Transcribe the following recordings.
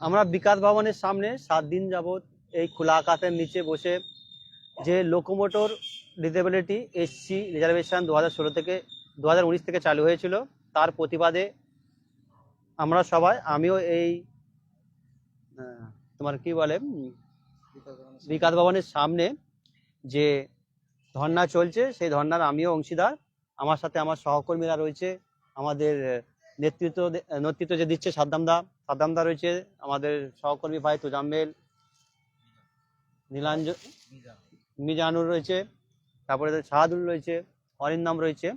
আমরা বিকাশ ভবনের সামনে 7 দিন যাবৎ এই খোলা আকাশের নিচে বসে যে লোকোমোটর ডিসেবিলিটি এসসি রিজার্ভেশন 2016 থেকে 2019 থেকে চালু হয়েছিল, তার প্রতিবাদে আমরা সবাই, আমিও এই তোমার কি বলে বিকাশ ভবনের সামনে যে ধর্না চলছে সেই ধর্নার আমিও অংশীদার। আমার সাথে আমার সহকর্মীরা রয়েছে, আমাদের নেতৃত্ব যে দিচ্ছে সাদ্দামদা রয়েছে, আমাদের সহকর্মী ভাই তোজাম্মেল, নীলাঞ্জন, মিজানুর রয়েছে, তারপরে শাহাদুল রয়েছে, অরিন্দম রয়েছে।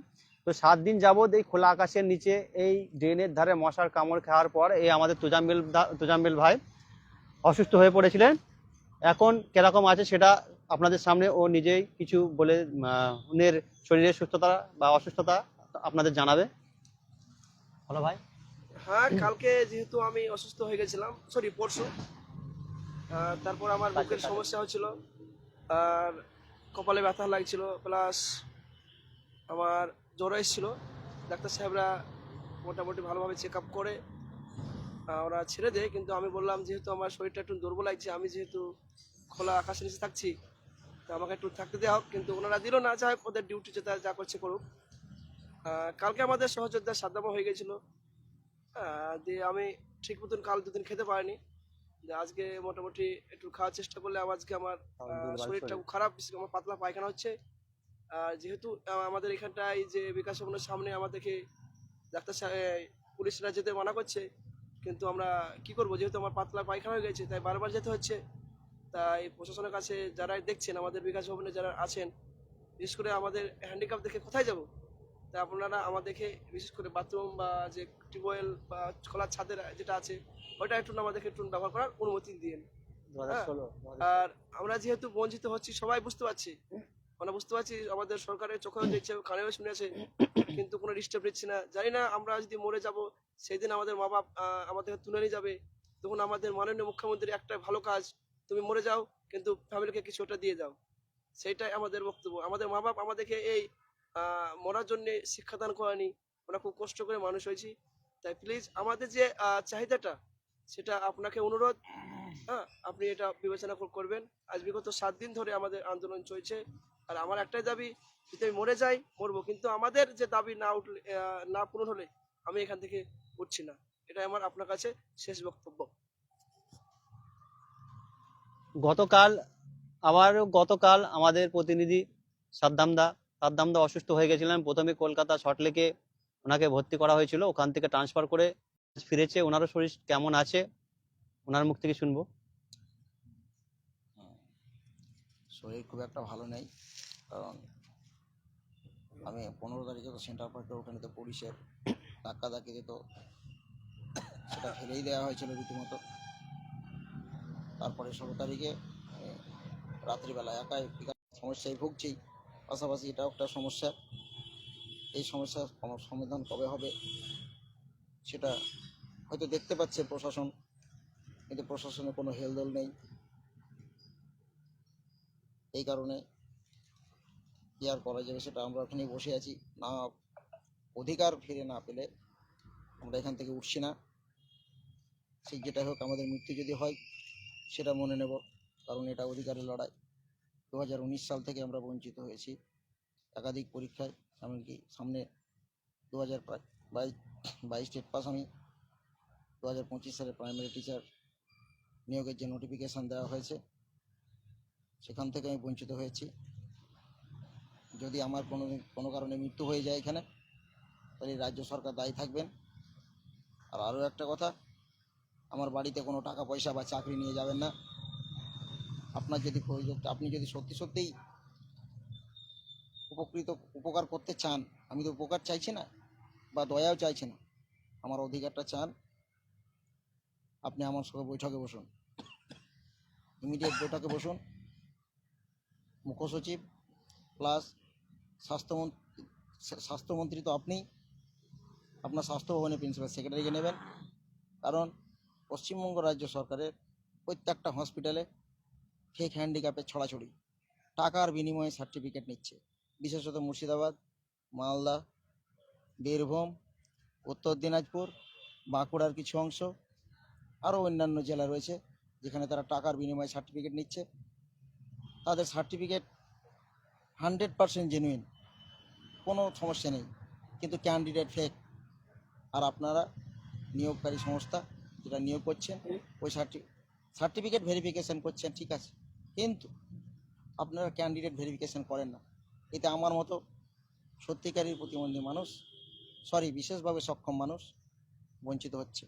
তো 7 দিন যাবৎ এই খোলা আকাশের নিচে এই ড্রেনের ধারে মশার কামড় খাওয়ার পর এই আমাদের তোজাম্মেল ভাই অসুস্থ হয়ে পড়েছিলেন। এখন কিরকম আছে সেটা আপনাদের সামনে ও নিজেই কিছু বলে ওনার শরীরের সুস্থতা বা অসুস্থতা আপনাদের জানাবে। হলো ভাই। হ্যাঁ, কালকে যেহেতু আমি অসুস্থ হয়ে গেছিলাম, সরি পরশু, তারপর আমার বুকের সমস্যা হচ্ছিল আর কপালে ব্যথা লাগছিল, প্লাস আমার জ্বর এসেছিল। ডাক্তার সাহেবরা মোটামুটি ভালোভাবে চেক আপ করে ওরা ছেড়ে দেয়, কিন্তু আমি বললাম যেহেতু আমার শরীরটা একটু দুর্বল লাগছে, আমি যেহেতু খোলা আকাশের নিচে থাকছি, তো আমাকে একটু থাকতে দেওয়া হোক। কিন্তু ওনারা দিল না, যাই হোক ওদের ডিউটি যেটা যা করছে করুক। কালকে আমাদের সহযোদ্ধা সাদ্দামও হয়ে গেছিল, দিয়ে আমি ঠিক মতন কাল দুদিন খেতে পারিনি। যে আজকে মোটামুটি একটু খাওয়ার চেষ্টা করলে আজকে আমার শরীরটা খুব খারাপ, বিশেষ করে আমার পাতলা পায়খানা হচ্ছে। আর যেহেতু আমাদের এখানটায় যে বিকাশ ভবনের সামনে আমাদেরকে ডাক্তার পুলিশরা যেতে মানা করছে, কিন্তু আমরা কি করব, যেহেতু আমার পাতলা পায়খানা হয়ে গেছে তাই বারবার যেতে হচ্ছে। তাই প্রশাসনের কাছে যারা দেখছেন, আমাদের বিকাশ ভবনে যারা আছেন, বিশেষ করে আমাদের হ্যান্ডিক্যাপ দেখে কোথায় যাব, তাই আপনারা আমাদেরকে বিশেষ করে বাথরুম বা যে টিউবওয়েল বা খোলার ছাদের যেটা আছে ওইটা একটু আমাদেরকে একটু ব্যবহার করার অনুমতি দিন। আর আমরা যেহেতু বঞ্চিত হচ্ছি সবাই বুঝতে পারছি, আমরা বুঝতে পারছি, আমাদের সরকারের চোখেও দেখছে, কানেও শুনেছে, কিন্তু কোনো ডিস্টার্ব দিচ্ছে না। জানি না আমরা যদি মরে যাব সেই দিন আমাদের মা বাপ আমাদের তুলে নিয়ে যাবে, তখন আমাদের মাননীয় মুখ্যমন্ত্রী একটা ভালো কাজ, তুমি মরে যাও কিন্তু ফ্যামিলিকে কিছু একটা দিয়ে যাও, সেইটাই আমাদের বক্তব্য। আমাদের মা বাপ আমাদেরকে এই মরার জন্য শিক্ষাদান করেনি, আমরা খুব কষ্ট করে মানুষ হয়েছি। তাই প্লিজ আমাদের যে চাহিদাটা, সেটা আপনাকে অনুরোধ, হ্যাঁ আপনি এটা বিবেচনা করবেন। আজ বিগত 7 দিন ধরে আমাদের আন্দোলন চলছে, আর আমার একটাই দাবি, যদি আমি মরে যাই মরবো, কিন্তু আমাদের যে দাবি না উঠলে, না পূরণ হলে আমি এখান থেকে উঠছি না। এটাই আমার আপনার কাছে শেষ বক্তব্য। গতকাল আমাদের প্রতিনিধি সাদ্দামদা অসুস্থ হয়ে গেছিলেন। প্রথমে কলকাতা সল্টলেকে ওনাকে ভর্তি করা হয়েছিল, ওখান থেকে ট্রান্সফার করে ফিরেছে। ওনারও শরীর কেমন আছে ওনার মুখ থেকে শুনবো। শরীর খুব একটা ভালো নেই, কারণ আমি 15 তারিখে তো সেন্টার পার্কে ওখানে তো পুলিশের ধাক্কাধাক্কিতে তো সেটা ফেলেই দেওয়া হয়েছিল রীতিমতো। তারপরে 16 তারিখে রাত্রিবেলা একাই সমস্যায় ভুগছি, পাশাপাশি এটাও একটা সমস্যা। এই সমস্যার সমাধান কবে হবে সেটা হয়তো দেখতে পাচ্ছে প্রশাসন, কিন্তু প্রশাসনের কোনো হেলদোল নেই। এই কারণে কি আর করা যাবে, সেটা আমরা ওখানেই বসে আছি। না, অধিকার ফিরে না পেলে আমরা এখান থেকে উঠছি না। সেই যেটা হোক, আমাদের মৃত্যু যদি হয় সেটা মনে নেব, কারণ এটা অধিকারের লড়াই। 2019 সাল থেকে আমরা বঞ্চিত হয়েছি একাধিক পরীক্ষায়, এমনকি সামনে 2022 স্টেট পাস, আমি 2025 সালে প্রাইমারি টিচার নিয়োগের যে নোটিফিকেশান দেওয়া হয়েছে সেখান থেকে আমি বঞ্চিত হয়েছি। যদি আমার কোনো কারণে মৃত্যু হয়ে যায় এখানে, তাহলে রাজ্য সরকার দায়ী থাকবেন। আর আরও একটা কথা, আমার বাড়িতে কোনো টাকা পয়সা বা চাকরি নিয়ে যাবেন না। আপনার যদি প্রয়োজন, আপনি যদি সত্যিই উপকার করতে চান, আমি তো উপকার চাইছি না বা দয়াও চাইছি না, আমার অধিকারটা চান, আপনি আমার সঙ্গে বৈঠকে বসুন, ইমিডিয়েট বৈঠকে বসুন। মুখ্য সচিব প্লাস স্বাস্থ্যমন্ত্রী তো আপনি, আপনার স্বাস্থ্য ভবনের প্রিন্সিপাল সেক্রেটারিকে নেবেন, কারণ পশ্চিমবঙ্গ রাজ্য সরকারের প্রত্যেকটা হসপিটালে ফেক হ্যান্ডিক্যাপের ছড়াছড়ি, টাকার বিনিময়ে সার্টিফিকেট নিচ্ছে। বিশেষত মুর্শিদাবাদ, মালদা, বীরভূম, উত্তর দিনাজপুর, বাঁকুড়ার কিছু অংশ, আরও অন্যান্য জেলা রয়েছে যেখানে তারা টাকার বিনিময়ে সার্টিফিকেট নিচ্ছে। তাদের সার্টিফিকেট 100% জেনুইন, কোনো সমস্যা নেই, কিন্তু ক্যান্ডিডেট ফেক। আর আপনারা নিয়োগকারী সংস্থা যেটা নিয়োগ করছেন ওই সার্টিফিকেট ভেরিফিকেশন করছেন, ঠিক আছে, কিন্তু আপনারা ক্যান্ডিডেট ভেরিফিকেশন করেন না। এতে আমার মতো সত্যিকারী প্রতিবন্ধী মানুষ, বিশেষভাবে সক্ষম মানুষ বঞ্চিত হচ্ছে।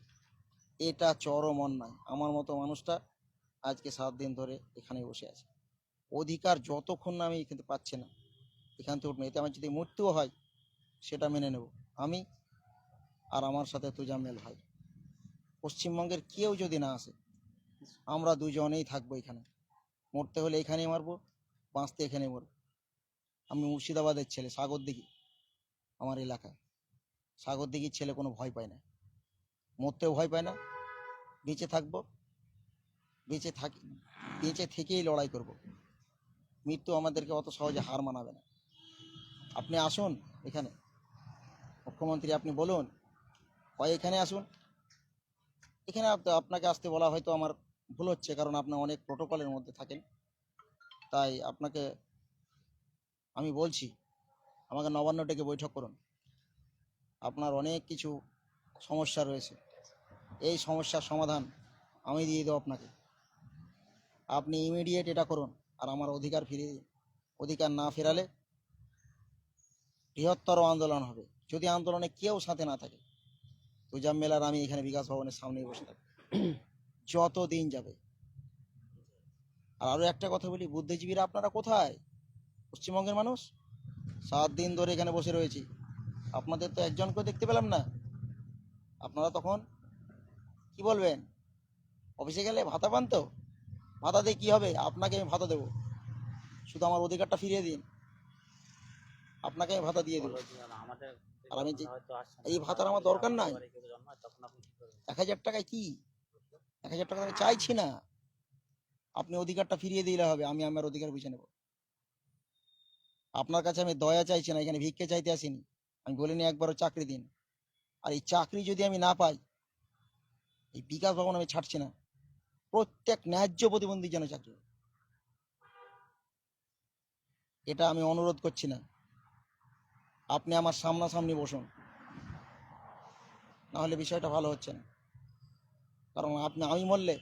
এটা চরম অন্যায়। আমার মতো মানুষটা আজকে 7 দিন ধরে এখানে বসে আছে। অধিকার যতক্ষণ না আমি এখানে পাচ্ছি না, এখান থেকে উঠবে। এতে আমার যদি মৃত্যুও হয় সেটা মেনে নেব, আমি আর আমার সাথে তুজাম্মেল ভাই। পশ্চিমবঙ্গের কেউ যদি না আসে, আমরা দুজনেই থাকবো এখানে। মরতে হলে এখানেই মারবো, বাঁচতে এখানেই মরবো। আমি মুর্শিদাবাদের ছেলে, সাগরদিঘি আমার এলাকা। সাগরদিঘির ছেলে কোনো ভয় পায় না, মরতেও ভয় পায় না। বেঁচে থাকবো, বেঁচে থেকেই লড়াই করব। মৃত্যু আমাদেরকে অত সহজে হার মানাবে না। আপনি আসুন এখানে, মুখ্যমন্ত্রী আপনি বলুন, হয় এখানে আসুন। এখানে আপনাকে আসতে বলা হয়তো আমার ভুল হচ্ছে, কারণ আপনি অনেক প্রোটোকলের মধ্যে থাকেন। তাই আপনাকে আমি বলছি, আমাকে নবান্ন ডেকে বৈঠক করুন। আপনার অনেক কিছু সমস্যা রয়েছে, এই সমস্যার সমাধান আমি দিয়ে দেবো আপনাকে। আপনি ইমিডিয়েট এটা করুন আর আমার অধিকার ফিরিয়ে দিন। অধিকার না ফেরালে বৃহত্তর আন্দোলন হবে। যদি আন্দোলনে কেউ সাথে না থাকে, তুজাম্মেল আর আমি এখানে বিকাশ ভবনের সামনেই বসে থাকবো যত দিন যাবে। আর আরও একটা কথা বলি, বুদ্ধিজীবীরা আপনারা কোথায়? পশ্চিমবঙ্গের মানুষ 7 দিন ধরে এখানে বসে রয়েছি, আপনাদের তো একজনকেও দেখতে পেলাম না। আপনারা তখন কি বলবেন? অফিসে গেলে ভাতা পান তো? ভাতা দিয়ে কী হবে? আপনাকে আমি ভাতা দেবো, শুধু আমার অধিকারটা ফিরিয়ে দিন, আপনাকে আমি ভাতা দিয়ে দেবো। আর আমি যে এই ভাতার আমার দরকার নাই। 1,000 টাকায় কি? 1,000 টাকা আমি চাইছি না। আপনি অধিকারটা ফিরিয়ে দিলে হবে, আমি আমার অধিকার বুঝে নেব। আপনার কাছে আমি দয়া চাইছি না, এখানে ভিক্ষে চাইতে আসিনি। আমি বলিনি একবারও চাকরি দিন। আর এই চাকরি যদি আমি না পাই, এই বিকাশ ভবন আমি ছাড়ছি না। প্রত্যেক ন্যায্য প্রতিবন্ধীর যেন চাকরি, এটা আমি অনুরোধ করছি না। আপনি আমার সামনাসামনি বসুন, নাহলে বিষয়টা ভালো হচ্ছে না। কারণ আমি মরলে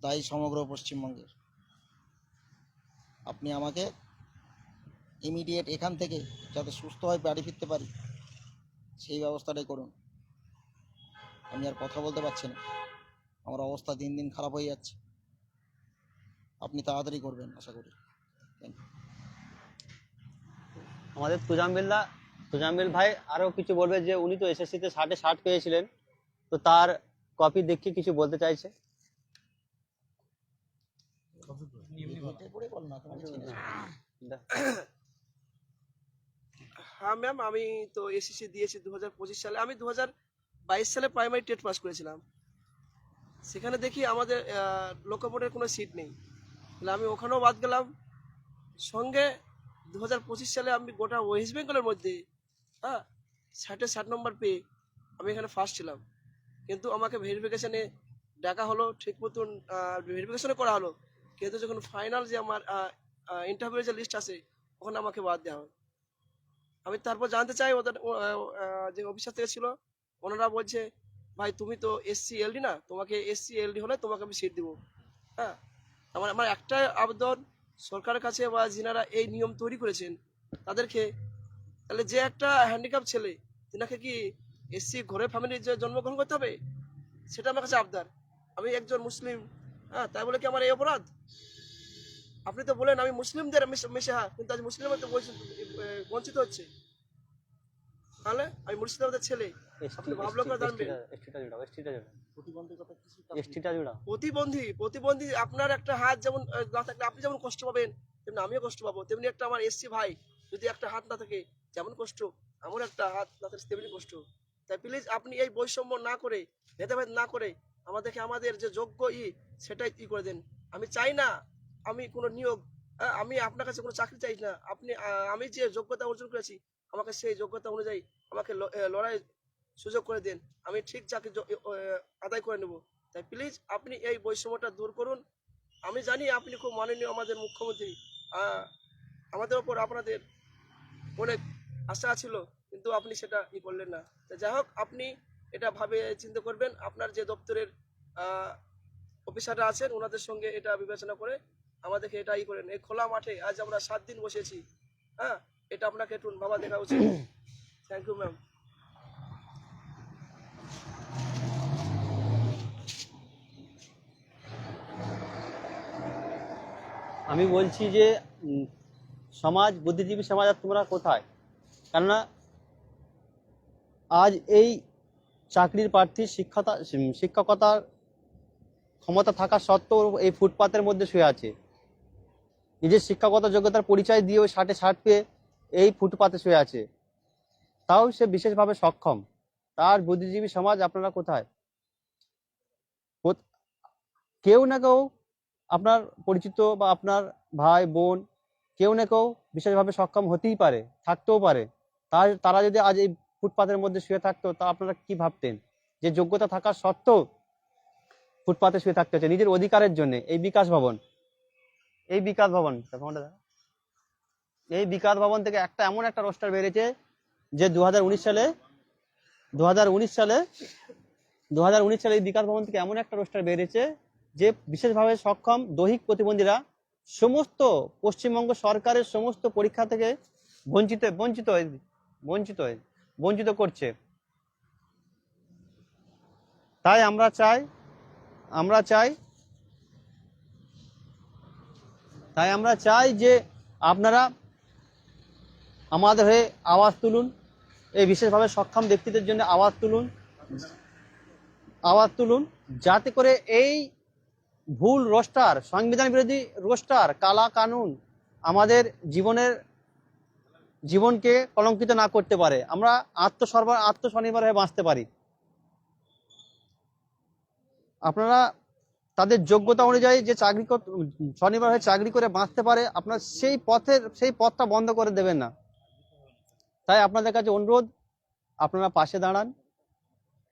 দায়ী সমগ্র পশ্চিমবঙ্গের। আপনি আমাকে ইমিডিয়েট এখান থেকে যাতে সুস্থভাবে বাড়ি ফিরতে পারি সেই ব্যবস্থাটাই করুন। আমি আর কথা বলতে পারছি না, আমার অবস্থা দিন দিন খারাপ হয়ে যাচ্ছে। আপনি তাড়াতাড়ি করবেন আশা করি। আমাদের তুজাম্মেল ভাই আরো কিছু বলবে, যে উনি তো এসএসসিতে 60-এ 60 পেয়েছিলেন, তো তার কপি দেখে কিছু বলতে চাইছে। হ্যাঁ ম্যাম, আমি তো এসএসসি দিয়েছি 2025 সালে। আমি 2022 সালে প্রাইমারি টেট পাস করেছিলাম। সেখানে দেখি আমাদের লোকবোর্ডের কোনো সিট নেই, তাহলে আমি ওখানেও বাদ গেলাম। সঙ্গে 2025 সালে আমি গোটা ওয়েস্ট বেঙ্গলের মধ্যে 60-এ 60 নম্বর পেয়ে আমি এখানে ফার্স্ট ছিলাম। কিন্তু আমাকে ভেরিফিকেশানে ডাকা হলো, ঠিক মতন ভেরিফিকেশনে করা হলো, কিন্তু যখন ফাইনাল যে আমার ইন্টারভিউয়ের যে লিস্ট আছে ওখানে আমাকে বাদ দেওয়া হয়। আমি তারপর জানতে চাই ওদের যে অফিসার থেকে ছিল, ওনারা বলছে ভাই তুমি তো এসসি এলডি না, তোমাকে এসসি এলডি হলে তোমাকে আমি সিট দিব। হ্যাঁ, আমার একটা আবেদন সরকারের কাছে, বা যিনারা এই নিয়ম তৈরি করেছেন তাদেরকে, তাহলে যে একটা হ্যান্ডিক্যাপ ছেলে, তিনাকে কি এসসি ঘরে ফ্যামিলির যে জন্মগ্রহণ করতে হবে, সেটা আমার কাছে আবদার। আমি একজন মুসলিম, তাই বলে কি আমার এই অপরাধ? আপনি তো বলেন আমি মুসলিমদের মেশা, কিন্তু আজ মুসলিমদের তো বঞ্চিত হচ্ছে। তাহলে আমি মুর্শিদাবাদের ছেলে, আপনি ভাবলো করে জানবেন। প্রতিবন্ধী আপনার একটা হাত যেমন না থাকলে আপনি যেমন কষ্ট পাবেন, তেমনি আমিও কষ্ট পাবো। তেমনি একটা আমার এসসি ভাই যদি একটা হাত না থাকে, যেমন কষ্ট আমার একটা হাত না থাকে তেমনি কষ্ট। তাই প্লিজ আপনি এই বৈষম্য না করে, ভেদাভেদ না করে আমাদেরকে আমাদের যে যোগ্য সেটাই করে দেন। আমি চাই না আমি কোনো নিয়োগ, আমি আপনার কাছে কোনো চাকরি চাই না। আপনি আমি যে যোগ্যতা অর্জন করেছি, আমাকে সেই যোগ্যতা অনুযায়ী আমাকে লড়াই সুযোগ করে দিন, আমি ঠিক চাকরি আদায় করে নেব। তাই প্লিজ আপনি এই বৈষম্যটা দূর করুন। আমি জানি আপনি খুব মাননীয় আমাদের মুখ্যমন্ত্রী, আমাদের ওপর আপনাদের অনেক আশা ছিল, কিন্তু আপনি সেটা করলেন না। তো যাই হোক, আপনি এটা ভাবে চিন্তা করবেন, আপনার যে দপ্তরের অফিসাররা আছেন ওনাদের সঙ্গে এটা বিবেচনা করে আমাদেরকে এটা করেন। এই খোলা মাঠে আজ আমরা 7 দিন বসেছি, হ্যাঁ, এটা আপনাকে একটু ভাবা দেখা উচিত। Thank you ma'am. আমি বলছি যে সমাজ, বুদ্ধিজীবী সমাজ আর তোমরা কোথায়? কেননা আজ এই চাকরির প্রার্থী শিক্ষকতার ক্ষমতা থাকা সত্ত্বেও এই ফুটপাতের মধ্যে শুয়ে আছে। নিজের শিক্ষাগত যোগ্যতার পরিচয় দিয়েও 60 পেয়ে এই ফুটপাতে শুয়ে আছে, তাও সে বিশেষভাবে সক্ষম। তার বুদ্ধিজীবী সমাজ আপনারা কোথায়? কেউ না কেউ আপনার পরিচিত বা আপনার ভাই বোন কেউ না কেউ বিশেষভাবে সক্ষম হতেই পারে, থাকতেও পারে। তারা যদি আজ এই ফুটপাতের মধ্যে শুয়ে থাকতো, তা আপনারা কি ভাবতেন? যে যোগ্যতা থাকা সত্ত্বেও ফুটপাতে শুয়ে থাকতে হচ্ছে নিজের অধিকারের জন্য। এই বিকাশ ভবন থেকে এমন একটা রোস্টার বেরিয়েছে যে 2019 সালে এই বিকাশ ভবন থেকে এমন একটা রোস্টার বেরিয়েছে যে বিশেষভাবে সক্ষম দৈহিক প্রতিবন্ধীরা সমস্ত পশ্চিমবঙ্গ সরকারের সমস্ত পরীক্ষা থেকে বঞ্চিত করছে। তাই আমরা চাই যে আপনারা আমাদের হয়ে আওয়াজ তুলুন, এই বিশেষভাবে সক্ষম ব্যক্তিদের জন্য আওয়াজ তুলুন, যাতে করে এই ভুল রোস্টার, সংবিধান বিরোধী রোস্টার, কালা কানুন আমাদের জীবনকে কলঙ্কিত না করতে পারে, আমরা আত্মস্বনির্ভর হয়ে বাঁচতে পারি। আপনারা তাদের যোগ্যতা অনুযায়ী যে স্বনির্ভর হয়ে চাকরি করে বাঁচতে পারে, আপনার সেই পথটা বন্ধ করে দেবেন না। তাই আপনাদের কাছে অনুরোধ, আপনারা পাশে দাঁড়ান।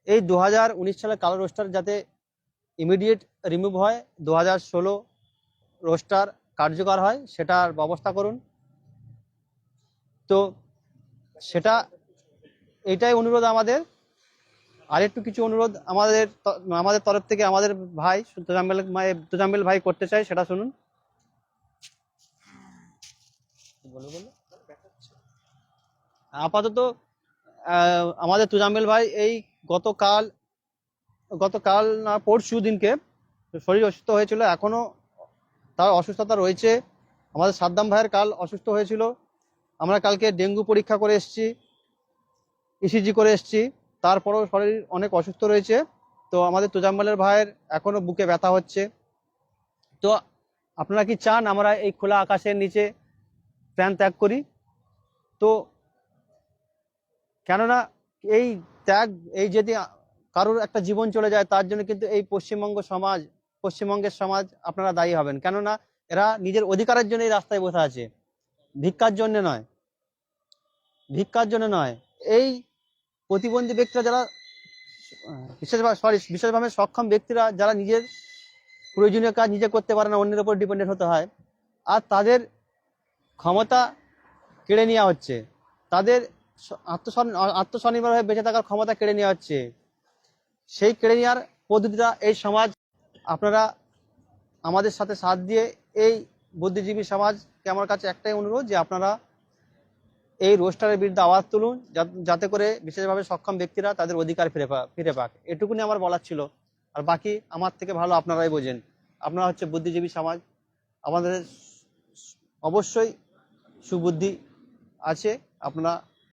এই 2019 সালের কালো রোস্টার যাতে ইমিডিয়েট রিমুভ হয়, 2016 রোস্টার কার্যকর হয়, সেটার ব্যবস্থা করুন। তো এটাই অনুরোধ আমাদের। আরেকটু কিছু অনুরোধ আমাদের তরফ থেকে আমাদের ভাই তোজাম্মেল ভাই করতে চাই, সেটা শুনুন। আপাতত আমাদের তোজাম্মেল ভাই এই গতকাল না পরশু দিনকে শরীর অসুস্থ হয়েছিল, এখনো তার অসুস্থতা রয়েছে। আমাদের সাদ্দাম ভাইয়ের কাল অসুস্থ হয়েছিল, আমরা কালকে ডেঙ্গু পরীক্ষা করে এসেছি, ইসিজি করে এসেছি, তারপরেও শরীর অনেক অসুস্থ রয়েছে। তো আমাদের তোজাম্মেলের ভাইয়ের এখনো বুকে ব্যথা হচ্ছে। তো আপনারা কি চান আমরা এই খোলা আকাশের নিচে প্রাণ ত্যাগ করি? তো কেননা এই যদি কারোর একটা জীবন চলে যায়, তার জন্য কিন্তু এই পশ্চিমবঙ্গের সমাজ আপনারা দায়ী হবেন। কেননা এরা নিজের অধিকারের জন্য এই রাস্তায় বসে আছে, ভিক্ষার জন্য নয়। এই প্রতিবন্ধী ব্যক্তিরা যারা বিশেষভাবে সক্ষম ব্যক্তিরা, যারা নিজের প্রয়োজনীয় কাজ নিজে করতে পারে না, অন্যের উপর ডিপেন্ডেন্ট হতে হয়, আর তাদের ক্ষমতা কেড়ে নেওয়া হচ্ছে, তাদের আত্মস্বনির্ভর হয়ে বেঁচে থাকার ক্ষমতা কেড়ে নেওয়া হচ্ছে। সেই কেড়ে নেওয়ার পদ্ধতিটা এই সমাজ, আপনারা আমাদের সাথে সাথ দিয়ে এই বুদ্ধিজীবী সমাজকে আমার কাছে একটাই অনুরোধ যে আপনারা এই রোস্টারের বিরুদ্ধে আওয়াজ তুলুন, যাতে করে বিশেষভাবে সক্ষম ব্যক্তিরা তাদের অধিকার ফিরে পাক। এটুকুনি আমার বলার ছিল। আর বাকি আমার থেকে ভালো আপনারাই বোঝেন। আপনারা হচ্ছে বুদ্ধিজীবী সমাজ, আমাদের অবশ্যই সুবুদ্ধি আছে, আপনারা